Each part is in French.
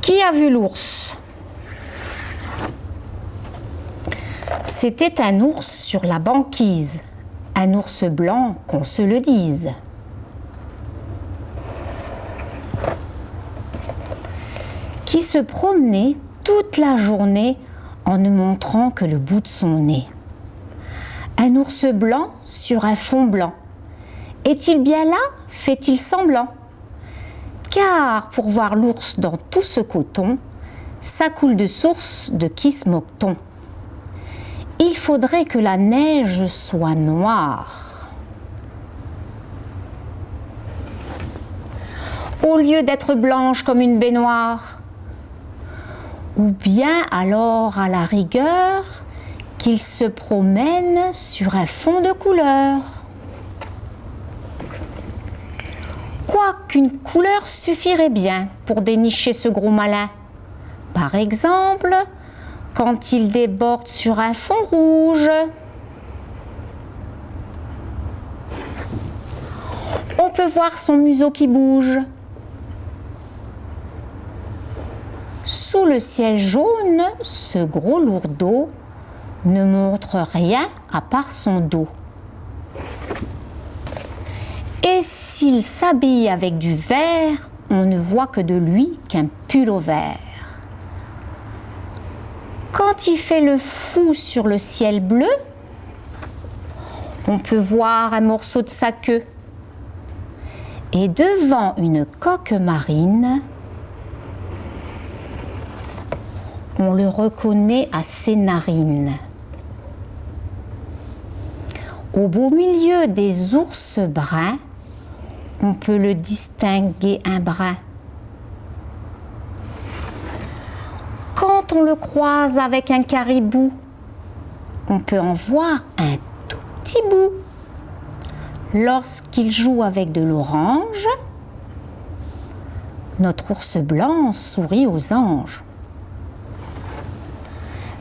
Qui a vu l'ours? C'était un ours sur la banquise, un ours blanc qu'on se le dise. Qui se promenait toute la journée en ne montrant que le bout de son nez. Un ours blanc sur un fond blanc. Est-il bien là? Fait-il semblant? Car pour voir l'ours dans tout ce coton, ça coule de source, de qui se moque-t-on? Il faudrait que la neige soit noire. Au lieu d'être blanche comme une baignoire. Ou bien alors à la rigueur qu'il se promène sur un fond de couleur. Quoiqu'une couleur suffirait bien pour dénicher ce gros malin. Par exemple, quand il déborde sur un fond rouge. On peut voir son museau qui bouge. Sous le ciel jaune, ce gros lourdeau ne montre rien à part son dos. Et s'il s'habille avec du vert, on ne voit que de lui qu'un pull au vert. Quand il fait le fou sur le ciel bleu, on peut voir un morceau de sa queue. Et devant une coque marine, on le reconnaît à ses narines. Au beau milieu des ours bruns, on peut le distinguer un brin. Quand on le croise avec un caribou, on peut en voir un tout petit bout. Lorsqu'il joue avec de l'orange, notre ours blanc sourit aux anges.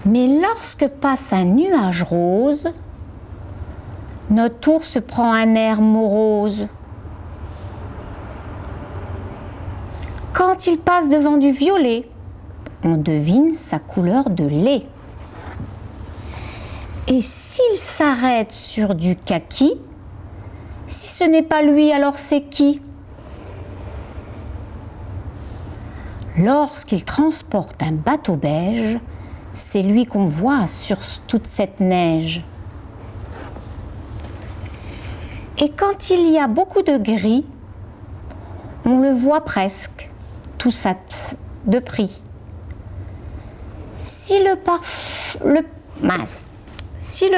Mais lorsque passe un nuage rose, notre ours prend un air morose. Quand il passe devant du violet, on devine sa couleur de lait. Et s'il s'arrête sur du kaki, si ce n'est pas lui, alors c'est qui? Lorsqu'il transporte un bateau beige, c'est lui qu'on voit sur toute cette neige. Et quand il y a beaucoup de gris, on le voit presque, tout ça de prix. Si le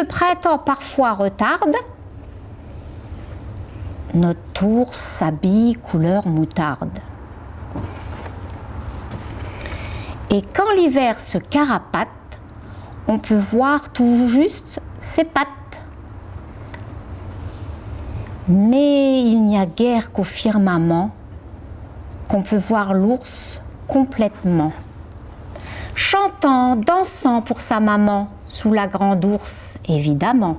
printemps parfois retarde, notre ours s'habille couleur moutarde. Et quand l'hiver se carapate, on peut voir tout juste ses pattes. Mais il n'y a guère qu'au firmament qu'on peut voir l'ours complètement. Chantant, dansant pour sa maman, sous la grande ours, évidemment.